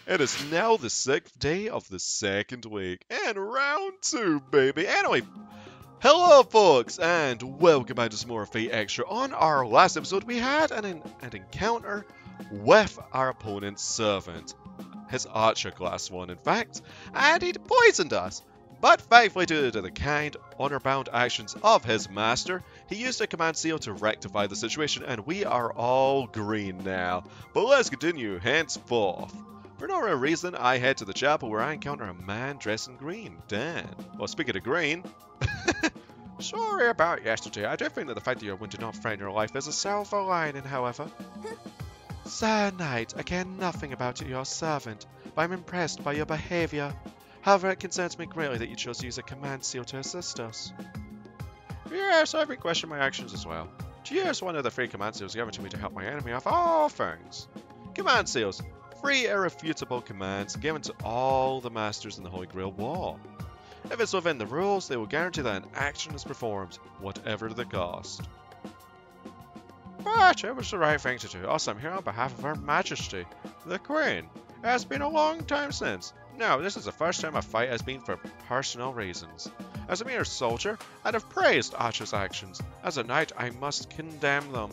It is now the 6th day of the 2nd week, and round 2, baby. Anyway, hello folks, and welcome back to some more Fate Extra. On our last episode, we had an encounter with our opponent's servant. His archer class one, in fact, and he'd poisoned us. But thankfully, due to the kind, honor-bound actions of his master, he used a command seal to rectify the situation, and we are all green now. But let's continue henceforth. For no real reason, I head to the chapel where I encounter a man dressed in green. Dan. Well, speaking of green... Sorry about yesterday. I do think that the fact that your wind did not threaten your life is a silver lining, however. Sir Knight, I care nothing about your servant, but I'm impressed by your behavior. However, it concerns me greatly that you chose to use a command seal to assist us. Yes, I've been questioning my actions as well. To use one of the 3 command seals given to me to help my enemy of all things. Command seals. 3 irrefutable commands given to all the masters in the Holy Grail War. If it's within the rules, they will guarantee that an action is performed, whatever the cost. But it was the right thing to do. Also, I'm here on behalf of Her Majesty, the Queen. It has been a long time since. No, this is the first time a fight has been for personal reasons. As a mere soldier, I'd have praised Archer's actions. As a knight, I must condemn them.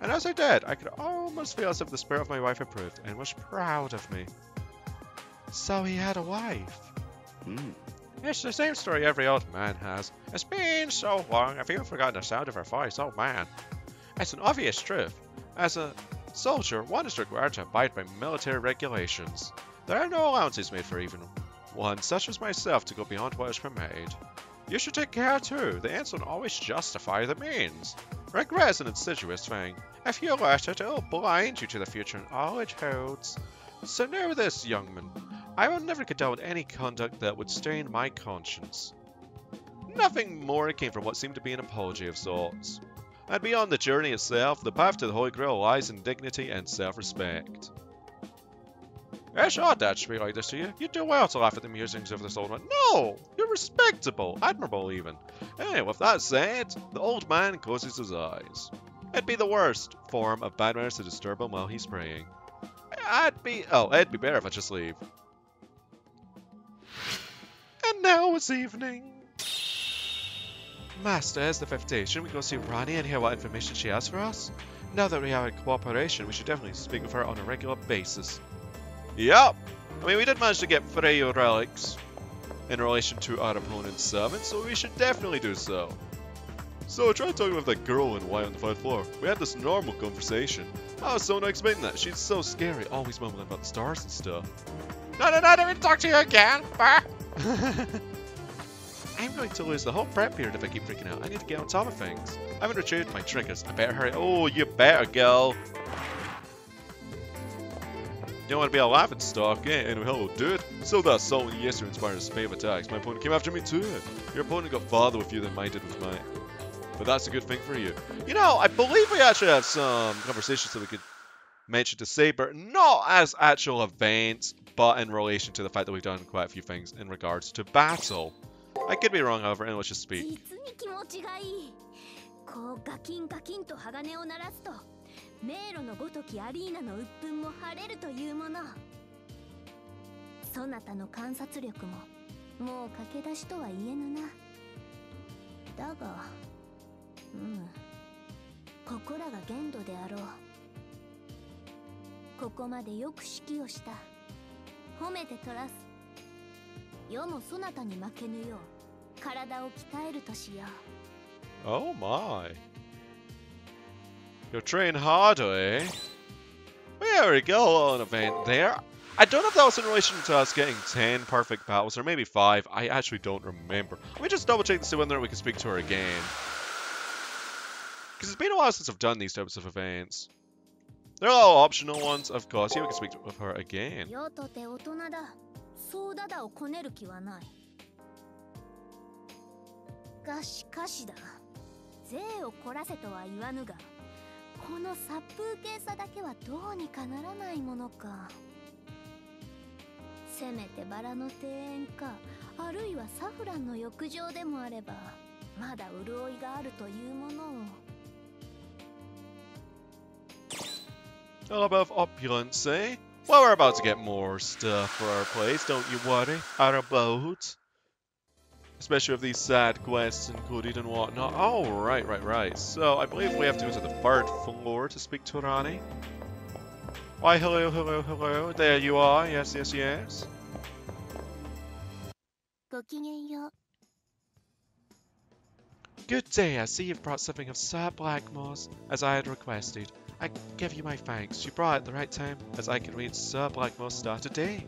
And as I did, I could almost feel as if the spirit of my wife approved and was proud of me. So he had a wife? It's the same story every old man has. It's been so long, I've even forgotten the sound of her voice, oh man. It's an obvious truth. As a soldier, one is required to abide by military regulations. There are no allowances made for even one such as myself to go beyond what is permitted. You should take care too. The ends don't always justify the means. Regret is an insidious thing. If you let it, it'll blind you to the future and all it holds. So know this, young man. I will never condone any conduct that would stain my conscience. Nothing more came from what seemed to be an apology of sorts. And beyond the journey itself, the path to the Holy Grail lies in dignity and self-respect. It's odd that should be like this to you. You do well to laugh at the musings of this old man. No! You're respectable, admirable even. Anyway, with that said, the old man closes his eyes. It'd be the worst form of bad manners to disturb him while he's praying. It'd be better if I just leave. And now it's evening. Master, it's the 5th day. Shouldn't we go see Rani and hear what information she has for us? Now that we are in cooperation, we should definitely speak with her on a regular basis. Yep. I mean, we did manage to get 3 relics in relation to our opponent's servant, so we should definitely do so. So, try talking with that girl in white on the 5th floor. We had this normal conversation. I was so not expecting that. She's so scary, always mumbling about the stars and stuff. No, I don't want to talk to you again. I'm going to lose the whole prep period if I keep freaking out. I need to get on top of things. I haven't retrieved my trinkets. I better hurry. Oh, you better, girl. You don't want to be a laughing stock, eh? Anyway, hello, dude. So that assault when yesterday inspired a spate of attacks. My opponent came after me too. Your opponent got farther with you than mine did with mine. But that's a good thing for you. You know, I believe we actually have some conversations that we could mention to Saber, not as actual events, but in relation to the fact that we've done quite a few things in regards to battle. I could be wrong, however, and let's just speak. 迷路のごときアリーナの鬱憤も晴れるというもの。そなたの観察力ももう駆け出しとは言えぬな。だが、ここらが限度であろう。ここまでよく指揮をした。褒めてとらす。世もそなたに負けぬよう体を鍛えるとしよう。Oh my. You'll train harder, eh? There we go, an event there. I don't know if that was in relation to us getting 10 perfect battles, or maybe 5. I actually don't remember. Let me just double check to see whether we can speak to her again. Because it's been a while since I've done these types of events. They're all optional ones, of course. Yeah, we can speak with her again. そうだだをこねる気はない。がしかしだ。税を凝らせとは言わぬが。この殺風景さだけはどうにかならないものか。せめてバラの庭園か、あるいはサフランの浴場でもあれば、まだ潤いがあるというものを。A little bit of opulence, eh? Well, we're about to get more stuff for our place, don't you worry, our boat. Especially with these side quests included and whatnot. Oh, right. So, I believe we have to go to the 3rd floor to speak to Rani. Why, hello. There you are. Yes. ごきげんよう。 Good day. I see you've brought something of Sir Blackmore's, as I had requested. I give you my thanks. You brought it at the right time, as I could read Sir Blackmore's star today.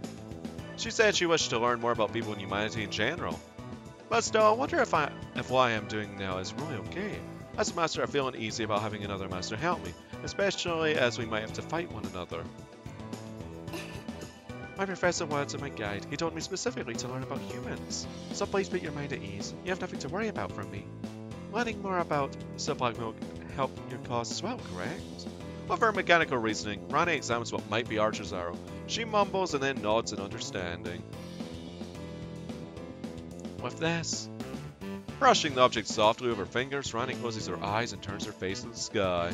She said she wished to learn more about people and humanity in general. But still, I wonder if what I am doing now is really okay. As a master, I feel uneasy about having another master help me, especially as we might have to fight one another. My professor wanted my guide. He told me specifically to learn about humans. So please put your mind at ease. You have nothing to worry about from me. Learning more about Sir Blackmore will help your cause as well, correct? With her mechanical reasoning, Rani examines what might be Archer's arrow. She mumbles and then nods in understanding. With this, brushing the object softly with her fingers, Rani closes her eyes and turns her face to the sky.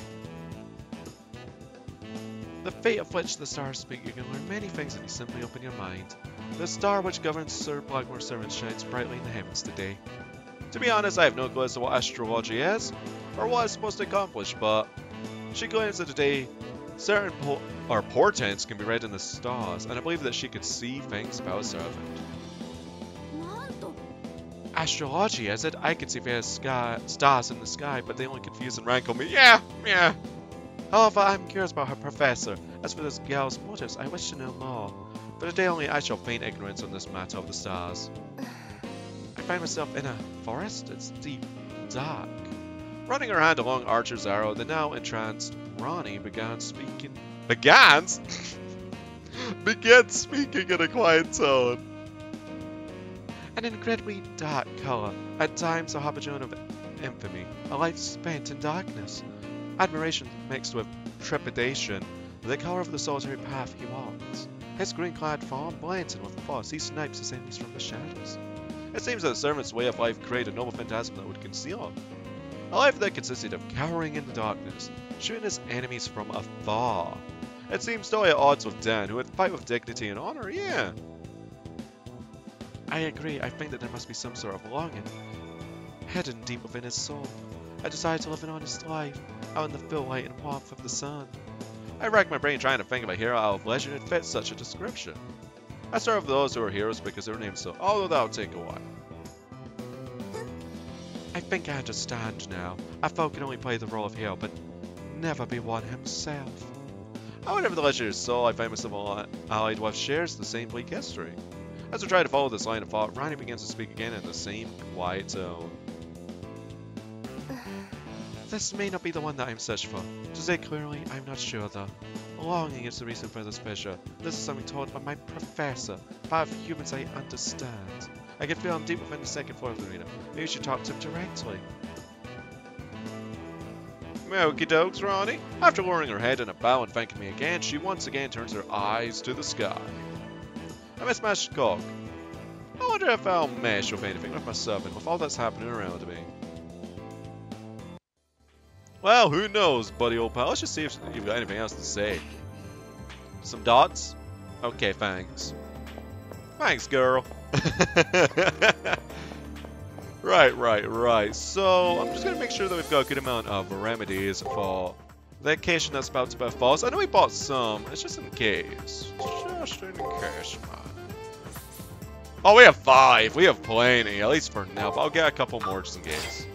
The fate of which the stars speak, you can learn many things if you simply open your mind. The star which governs Sir Blackmore's servant shines brightly in the heavens today. To be honest, I have no clue as to what astrology is, or what it's supposed to accomplish, but she claims that today certain portents can be read in the stars, and I believe that she could see things about a servant. Astrology, is it? I could see various stars in the sky, but they only confuse and rankle me. Yeah. However, I'm curious about her professor. As for this girl's motives, I wish to know more. But today only I shall feign ignorance on this matter of the stars. I find myself in a forest. It's deep, dark. Running her hand along Archer's arrow, the now entranced Rani began speaking. Began speaking in a quiet tone. An incredibly dark color, at times a harbinger of infamy, a life spent in darkness. Admiration mixed with trepidation, the color of the solitary path he walks. His green-clad form blends in with the forest. He snipes his enemies from the shadows. It seems that the servant's way of life created a noble phantasm that would conceal him. A life that consisted of cowering in the darkness, shooting his enemies from afar. It seems totally at odds with Dan, who would fight with dignity and honor, yeah. I agree. I think that there must be some sort of longing hidden deep within his soul. A desire to live an honest life, out in the full light and warmth of the sun. I racked my brain trying to think of a hero out of legend that fits such a description. I start with those who are heroes because their names so, although that'll take a while. I think I understand now. A folk can only play the role of hero, but never be one himself. However, the legendary soul I find myself allied with shares the same bleak history. As I try to follow this line of thought, Rani begins to speak again in the same quiet tone. This may not be the one that I'm searching for. To say clearly, I'm not sure though. Longing is the reason for this pleasure. This is something told by my professor. Part of humans I understand. I can feel him deep within the 2nd floor of the arena. Maybe you should talk to him directly. Okie dokes, Rani. After lowering her head in a bow and thanking me again, she once again turns her eyes to the sky. I mismatched cock. I wonder if I'll mesh with anything with my servant with all that's happening around me. Well, who knows, buddy old pal. Let's just see if you've got anything else to say. Some dots? Okay, thanks. Thanks, girl. Right. So, I'm just going to make sure that we've got a good amount of remedies for the occasion that's about to befall us. I know we bought some. It's just in case. Just in case, man. Oh, we have 5. We have plenty, at least for now. But I'll get a couple more just in case.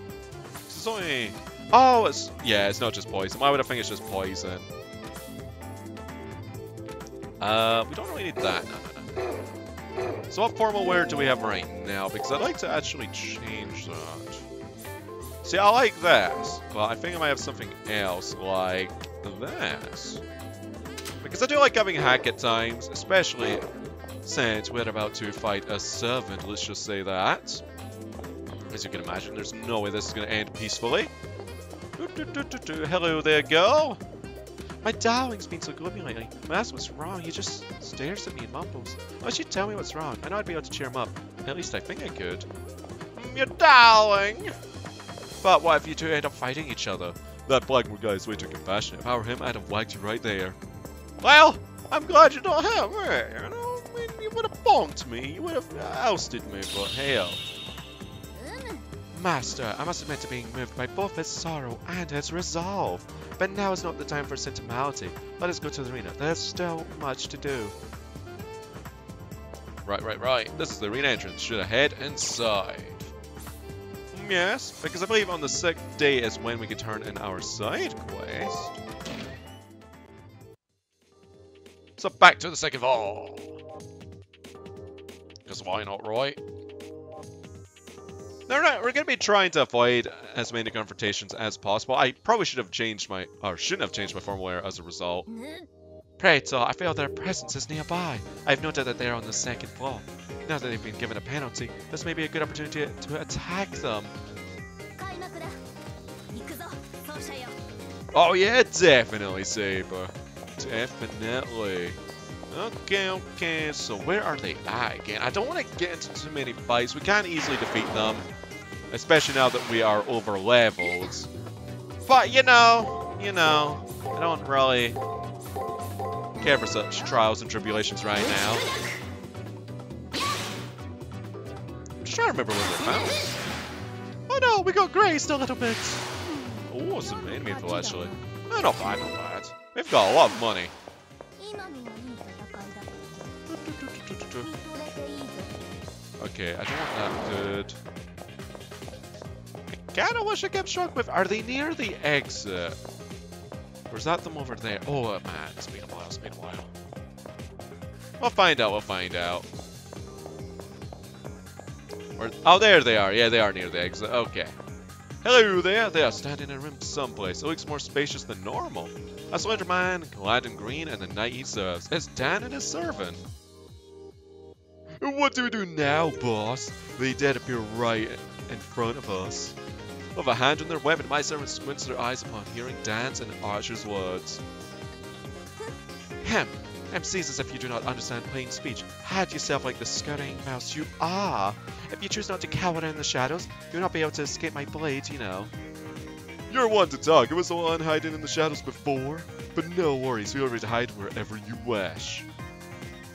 It's only... Oh, it's not just poison. Why would I think it's just poison? We don't really need that. No. So what formal wear do we have right now? Because I'd like to actually change that. See, I like this, but I think I might have something else like this. Because I do like having hack at times, especially since we're about to fight a servant, let's just say that. As you can imagine, there's no way this is going to end peacefully. Hello there, girl. My darling's been so gloomy lately. When I ask what's wrong, he just stares at me and mumbles. Why should you tell me what's wrong? I know I'd be able to cheer him up. At least I think I could. Your darling! But what if you two end up fighting each other? That Blackmore guy is way too compassionate. If I were him, I'd have whacked you right there. Well, I'm glad you don't have me. You know, I mean, you would have bonked me. You would have ousted me, but hell. Master, I must admit to being moved by both his sorrow and his resolve. But now is not the time for sentimentality. Let us go to the arena. There's still much to do. Right. This is the arena entrance. Should I head inside? Yes, because I believe on the 6th day is when we can turn in our side quest. So back to the second hall. Because why not, right? No, we're going to be trying to avoid as many confrontations as possible. I probably should have changed my, or shouldn't have changed my formula as a result. Praetor, I feel their presence is nearby. I've noted that they are on the 2nd floor. Now that they've been given a penalty, this may be a good opportunity to attack them. Oh yeah, definitely, Saber. Definitely. Okay, so where are they at again? I don't want to get into too many fights. We can't easily defeat them. Especially now that we are over leveled. But, you know, I don't really care for such trials and tribulations right now. I'm just trying to remember where they found. Oh no, we got grazed a little bit. Oh, some enemy info actually. Oh, not bad, not bad. We've got a lot of money. Okay, I don't want that good. I kinda wish I kept struck with. Are they near the exit? Or is that them over there? Oh man, it's been a while, it's been a while. We'll find out. Oh, there they are. Yeah, they are near the exit. Okay. Hello there. They are standing in a room someplace. It looks more spacious than normal. A slender man, clad in green, and the knight he serves. It's Dan and his servant. What do we do now, boss? They did appear right in front of us. With a hand on their weapon, my servant squints their eyes upon hearing Dan's and Archer's words. Hem sees as if you do not understand plain speech. Hide yourself like the scurrying mouse you are. If you choose not to cower in the shadows, you'll not be able to escape my blade, you know. You're one to talk. I was the one hiding in the shadows before. But no worries, we'll hide wherever you wish.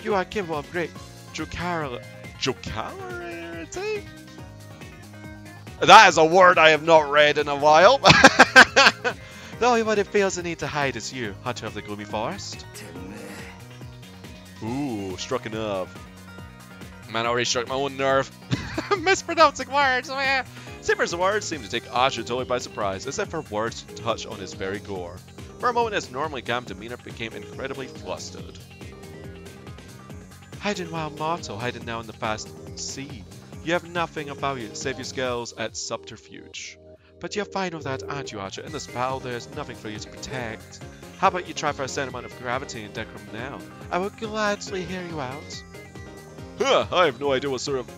You are capable of great jocularity? That is a word I have not read in a while. The only one who feels the need to hide is you, hunter of the gloomy forest. Ooh, struck a nerve. Man, I already struck my own nerve. Mispronouncing words, man. Saber's words seem to take Asha totally by surprise, as if her words touch on his very core. For a moment, his normally calm demeanor became incredibly flustered. Hiding wild mortal, hiding now in the fast sea. You have nothing about you save your skills at subterfuge. But you're fine with that, aren't you, Archer? In this battle, there's nothing for you to protect. How about you try for a certain amount of gravity and decorum now? I will gladly hear you out. Huh, I have no idea what sort of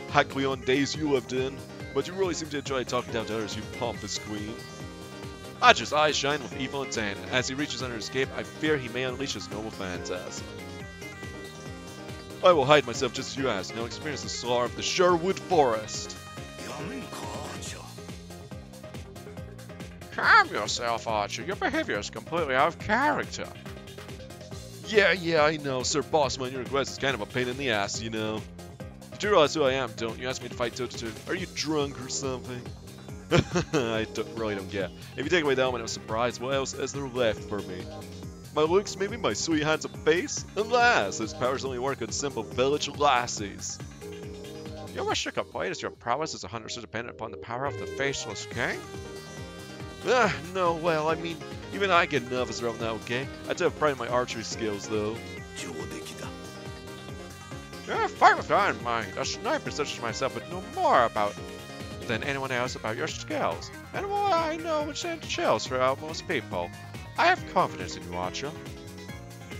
Hackleon days you lived in, but you really seem to enjoy talking down to others, you pompous queen. Archer's eyes shine with evil intent, and as he reaches under his cape, I fear he may unleash his noble phantasm. I will hide myself just as you asked, now experience the slaughter of the Sherwood Forest. Calm yourself, Archer. Your behavior is completely out of character. Yeah, I know. Sir Bossman, your request is kind of a pain in the ass, you know. You do realize who I am, don't you? Ask me to fight toe-to-toe. Are you drunk or something? I really don't get. If you take away the element of surprise, what else is there left for me? My looks, maybe my sweet handsome face? Alas, those powers only work on simple village lassies. You wish to complain as your prowess as a hunter so dependent upon the power of the faceless king? No, well, I mean, even I get nervous around that, okay? I do have pride in my archery skills, though. Yeah, fight with that in mind. A sniper such as myself would know more about than anyone else about your skills. And what I know would send chills throughout most people. I have confidence in you, Archer.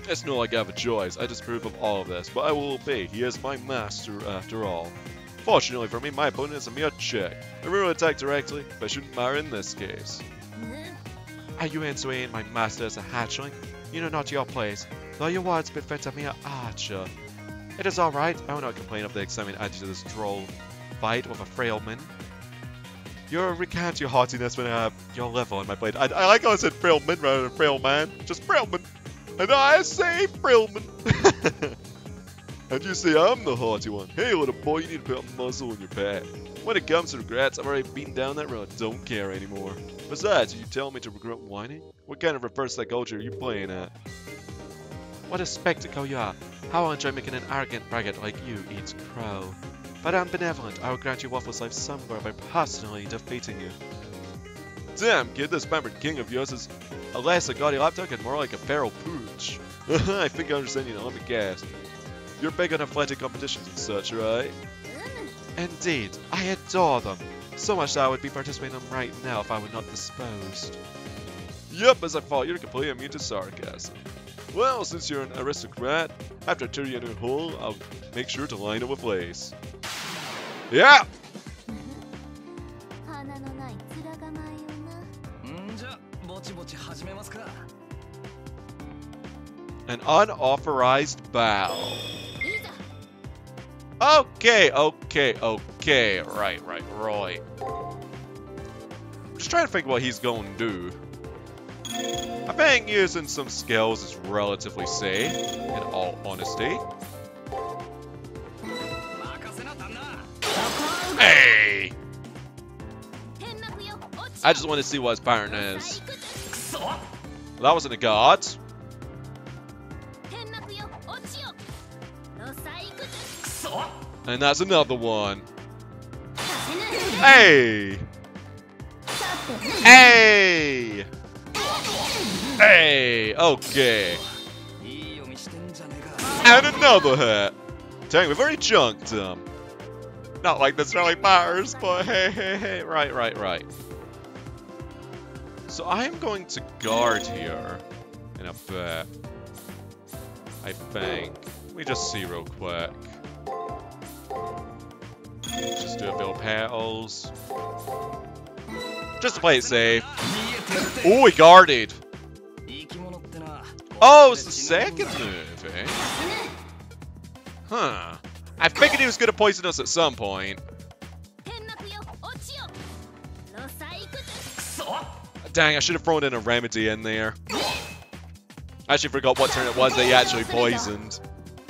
It's not like I have a choice. I disapprove of all of this, but I will obey. He is my master, after all. Fortunately for me, my opponent is a mere chick. I will attack directly, but shouldn't matter in this case. Are you insinuating my master is a hatchling? You know not your place, though your words befit a mere archer. It is alright, I will not complain of the excitement added to this droll fight with a frail man. You'll recant your haughtiness when I have your level on my blade. I like how I said frail man rather than frail man. Just frail man. And I say Frillman. And you say I'm the haughty one. Hey, little boy, you need to put a muzzle on your back. When it comes to regrets, I've already been down that road. Don't care anymore. Besides, you tell me to regret whining? What kind of reverse psychology are you playing at? What a spectacle you are. How I enjoy making an arrogant braggart like you eat crow. But I'm benevolent. I will grant you Waffle's life somewhere by personally defeating you. Damn, kid, this pampered king of yours is less a gaudy lapdog and more like a feral pooch. I think I understand you now, let me guess. You're big on athletic competitions and such, right? Indeed, I adore them. So much that I would be participating in them right now if I were not disposed. Yep, as I thought, you're completely immune to sarcasm. Well, since you're an aristocrat, after I turn you in a hole, I'll make sure to line it with lace. Yeah! An unauthorized bow. Okay. Right. I'm just trying to think what he's going to do. I think using some skills is relatively safe, in all honesty. Hey! I just want to see what his pattern is. Well, that wasn't a god. And that's another one. Hey! Hey! Hey! Okay. And another hit. Dang, we've already chunked him. Not like this really matters, but hey. Right. So I am going to guard here in a bit. I think. Let me just see real quick. Just do a few petals. Just to play it safe. Oh, he guarded. Oh, it's the second move, eh? Huh. I figured he was going to poison us at some point. Dang, I should have thrown in a remedy in there. I actually forgot what turn it was that he actually poisoned.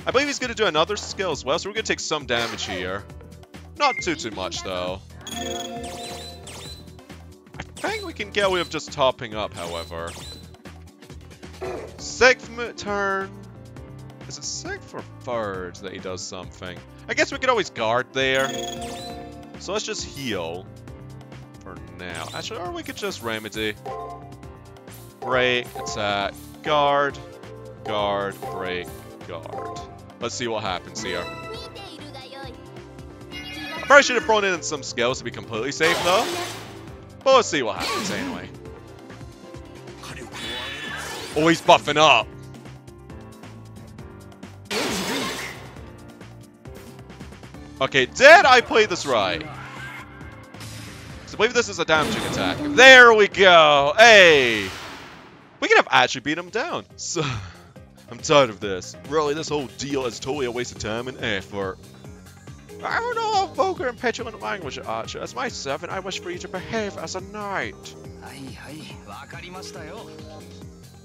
I believe he's going to do another skill as well, so we're going to take some damage here. Not too much, though. I think we can get away with just topping up, however. Sixth turn. Is it sixth or third that he does something? I guess we could always guard there. So let's just heal for now. Actually, or we could just remedy. Break, attack, guard, break, guard. Let's see what happens here. I probably should have thrown in some skills to be completely safe, though. But let's see what happens anyway. Oh, he's buffing up. Okay, did I play this right? So I believe this is a damaging attack. There we go. Hey! We could have actually beat him down. So, I'm tired of this. Really, this whole deal is totally a waste of time and effort. I don't know how vulgar and petulant language, Archer. As my servant, I wish for you to behave as a knight.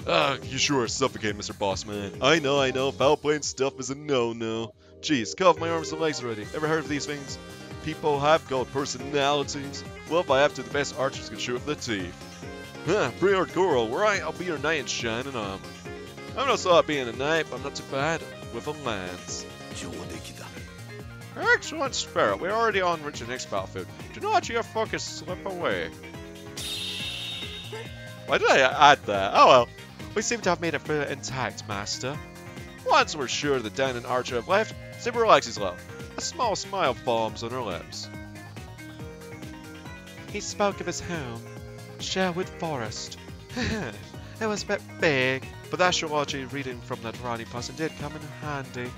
Ugh, you sure are suffocating, Mr. Bossman. I know. Foul play and stuff is a no-no. Jeez, cut off my arms and legs already. Ever heard of these things? People have called personalities. Well, if I have to, the best archers can shoot with their teeth. Huh, pretty hardcore, alright? I'll be your knight in shining armor. I'm not so hot being a knight, but I'm not too bad with a lance. Excellent spirit. We're already on to the next battlefield. Do not let your focus slip away. Why did I add that? Oh well. We seem to have made it through intact, Master. Once we're sure that Dan and Archer have left, Zipper relaxes low. A small smile forms on her lips. He spoke of his home, Sherwood Forest. It was a bit big, but the astrology reading from that Ronnie person did come in handy.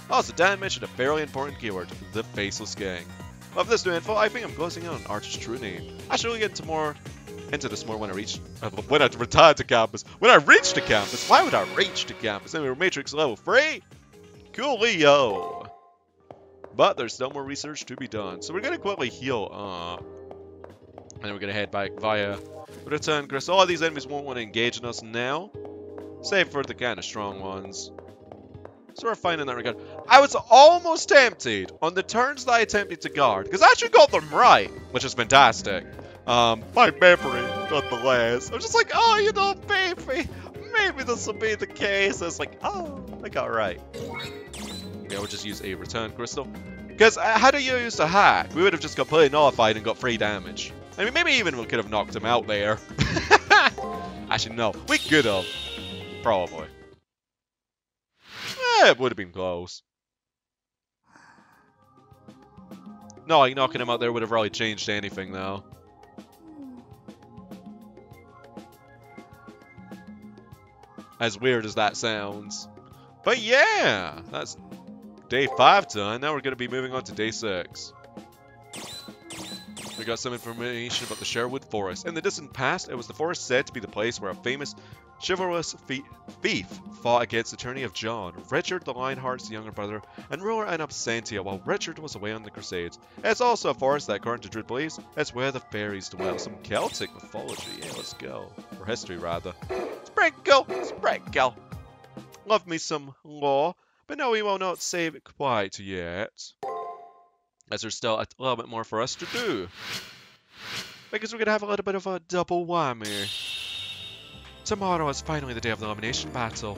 Also, Dan mentioned a fairly important keyword, the Faceless Gang. Well, for this new info, I think I'm closing in on Archer's true name. I should really get into this more when I retired to campus. When I reached the campus! Why would I reach the campus? And we were Matrix level 3? Coolio! But there's still more research to be done. So we're going to quickly heal up. And then we're going to head back via Return Crystal. All of these enemies won't want to engage in us now. Save for the kind of strong ones. So we're fine in that regard. I was almost tempted on the turns that I attempted to guard, because I actually got them right, which is fantastic. My memory got the last. I'm just like, oh, you know, maybe this will be the case. I was like, oh, I got it right. Okay, we'll just use a return crystal. Because had I used a hack, we would have just completely nullified and got free damage. I mean, maybe even we could have knocked him out there. Actually, no, we could have. Probably. It would have been close. No, like knocking him out there would have really changed anything, though. As weird as that sounds. But yeah, that's day 5 done. Now we're going to be moving on to day 6. We got some information about the Sherwood Forest. In the distant past, it was the forest said to be the place where a famous chivalrous thief fought against the tyranny of John, Richard the Lionheart's younger brother, and ruler in absentia while Richard was away on the Crusades. It's also a forest that, according to Druid believes, it's where the fairies dwell. Some Celtic mythology. Yeah, let's go. Or history, rather. Sprinkle! Sprinkle! Love me some lore, but no, we will not save it quite yet. As there's still a little bit more for us to do. Because we're going to have a little bit of a double whammy. Tomorrow is finally the day of the elimination battle.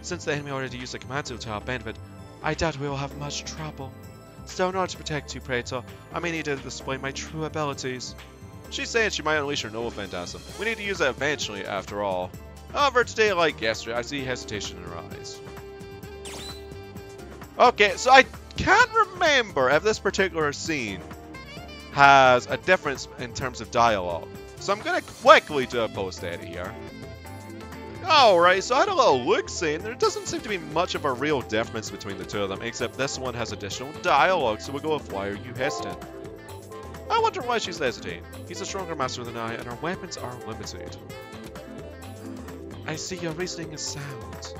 Since the enemy already used the commando to our benefit, I doubt we will have much trouble. Still, in order to protect you, Praetor, I may need to display my true abilities. She's saying she might unleash her Nova Phantasm. We need to use it eventually, after all. However, today, like yesterday, I see hesitation in her eyes. Okay, so I can't remember if this particular scene has a difference in terms of dialogue. So I'm going to quickly do a post-edit here. Alright, so I had a little look-see, and there doesn't seem to be much of a real difference between the two of them, except this one has additional dialogue, so we'll go with why are you hesitant? I wonder why she's hesitating. He's a stronger master than I, and our weapons are limited. I see your reasoning is sound.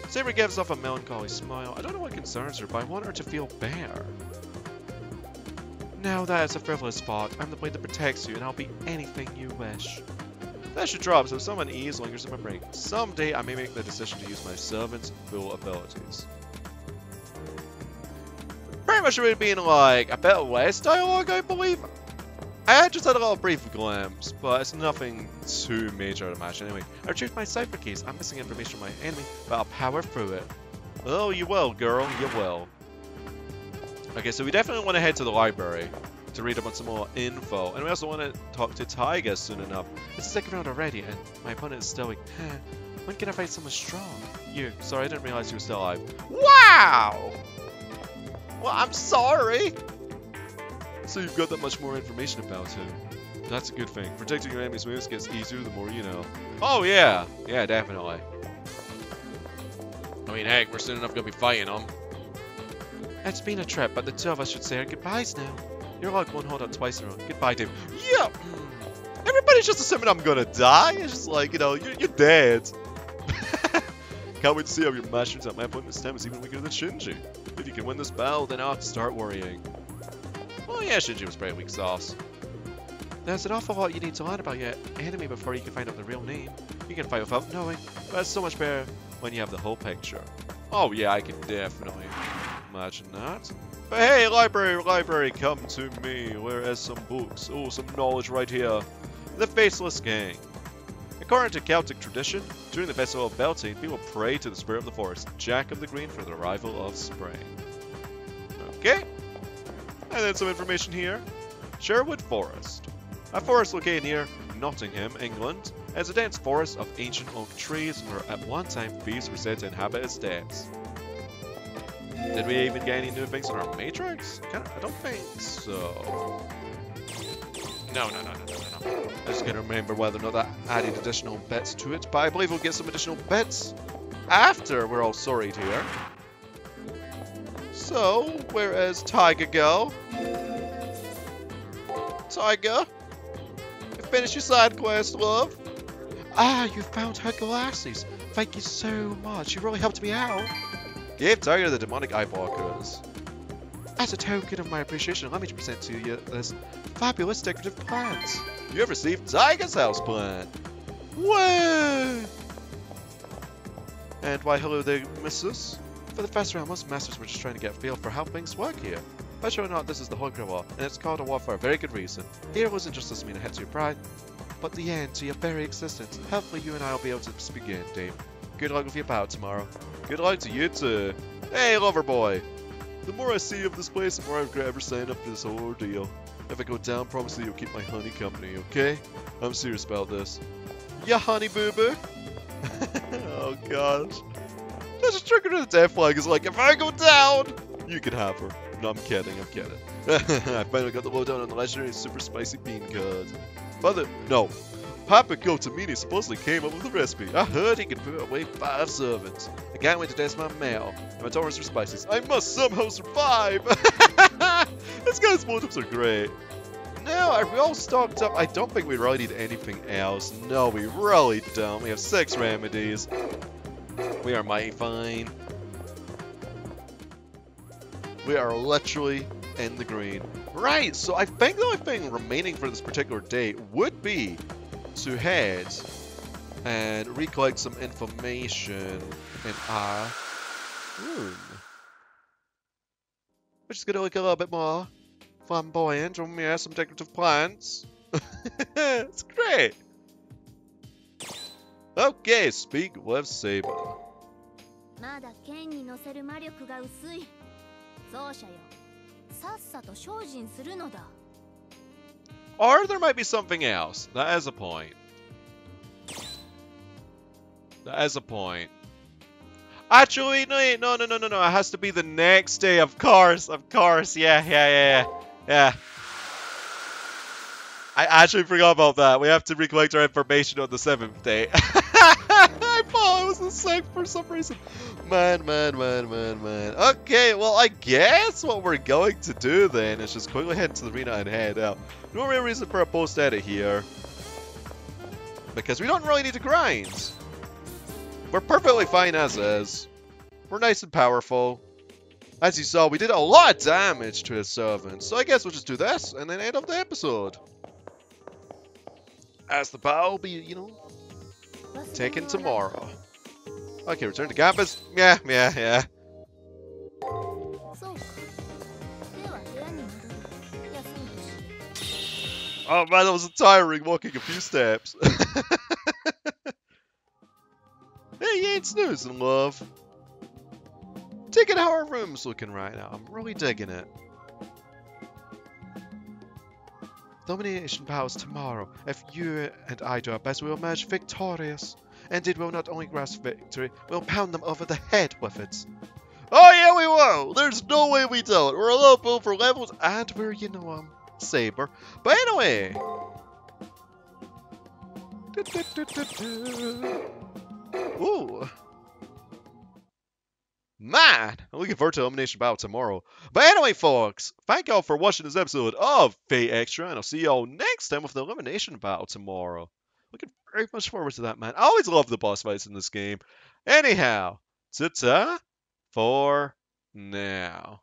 Saber gives off a melancholy smile. I don't know what concerns her, but I want her to feel better. Now that is a frivolous thought. I'm the blade that protects you, and I'll be anything you wish. That should drop, so some unease lingers in my brain. Someday I may make the decision to use my servant's full abilities. Pretty much it would be like a bit less dialogue, I believe. I just had a little brief glimpse, but it's nothing too major, I'd imagine. Anyway, I retrieved my cipher keys. I'm missing information from my enemy, but I'll power through it. Oh, you will, girl. You will. Okay, so we definitely want to head to the library to read about some more info. And we also want to talk to Tiger soon enough. It's the second round already, and my opponent is still like, when can I fight someone strong? You. Sorry, I didn't realize you were still alive. Wow! Well, I'm sorry! So you've got that much more information about him. That's a good thing. Protecting your enemy's moves gets easier the more you know. Oh yeah! Yeah, definitely. I mean, heck, we're soon enough gonna be fighting them. It's been a trip, but the two of us should say our goodbyes now. Your luck won't hold out twice in a row. Goodbye, Dave. Yeah! Everybody's just assuming I'm gonna die. It's just like, you know, you're dead. Can't wait to see how your match turns out. My opponent's stem is even weaker than Shinji. If you can win this battle, then I'll have to start worrying. Well, yeah, Shinji was pretty weak sauce. There's an awful lot you need to learn about your enemy before you can find out the real name. You can fight without knowing, but it's so much better when you have the whole picture. Oh yeah, I can definitely imagine that. But hey, library, come to me. Where is some books? Oh, some knowledge right here. The Faceless Gang. According to Celtic tradition, during the festival of Beltane, people pray to the spirit of the forest, Jack of the Green, for the arrival of spring. Okay. And then some information here. Sherwood Forest. A forest located near Nottingham, England, is a dense forest of ancient oak trees where at one time thieves were said to inhabit its depths. Did we even get any new things on our matrix? I don't think so. No. I just can't remember whether or not that added additional bits to it, but I believe we'll get some additional bits after we're all sorted here. So, where is Tiger go? Tiger? You finished your side quest, love? Ah, you found her glasses. Thank you so much. You really helped me out. Give Tiger the demonic eye blockers. As a token of my appreciation, let me present to you this fabulous decorative plant. You have received Tiger's house plant. Whoa! And why hello there, missus. For the first round, most masters were just trying to get a feel for how things work here. But sure or not, this is the Holy Grail War, and it's called a war for a very good reason. Here wasn't just this mean ahead to your pride, but the end to your very existence. Hopefully you and I will be able to begin, Dave. Good luck with your bout tomorrow. Good luck to you too. Hey, lover boy. The more I see of this place, the more I regret ever signing up for this whole ordeal. If I go down, promise that you'll keep my honey company, okay? I'm serious about this. Yeah, honey boo boo. Oh gosh. That's a trigger to the death flag is like, if I go down, you can have her. No, I'm kidding, I'm kidding. I finally got the lowdown on the legendary super spicy bean curd. Father, no. Papa Gotamini supposedly came up with the recipe. I heard he could put away 5 servants. I can't wait to taste my mail. My tolerance for spices. I must somehow survive! This guy's motives are great. Now, are we all stocked up? I don't think we really need anything else. No, we really don't. We have 6 remedies. We are mighty fine. We are literally in the green. Right, so I think the only thing remaining for this particular day would be to head and recollect some information in our room. Which is going to look a little bit more flamboyant when we have some decorative plants. It's great. Okay, speak with Saber. Or there might be something else. That is a point. That is a point. Actually, no. It has to be the next day. Of course. Yeah. I actually forgot about that. We have to recollect our information on the 7th day. I thought it was the 6th for some reason. Man. Okay, well, I guess what we're going to do then is just quickly head to the arena and head out. No real reason for a post-edit here, because we don't really need to grind. We're perfectly fine as is. We're nice and powerful. As you saw, we did a lot of damage to his servants, so I guess we'll just do this and then end of the episode. As the battle will be, you know, taken tomorrow. Okay, return to campus. Yeah. Oh man, that was tiring walking a few steps. Hey, you ain't snoozing, love. Digging how our room's looking right now. I'm really digging it. Domination powers tomorrow. If you and I do our best, we will emerge victorious. Indeed, we'll not only grasp victory, we'll pound them over the head with it. Oh yeah, we will! There's no way we don't. We're a low build for levels, and we're, you know, Saber. But anyway... Ooh. Man, I'm looking forward to Elimination Battle tomorrow. But anyway, folks, thank y'all for watching this episode of Fate Extra, and I'll see y'all next time with the Elimination Battle tomorrow. Looking very much forward to that, man. I always love the boss fights in this game. Anyhow, ta-ta for now.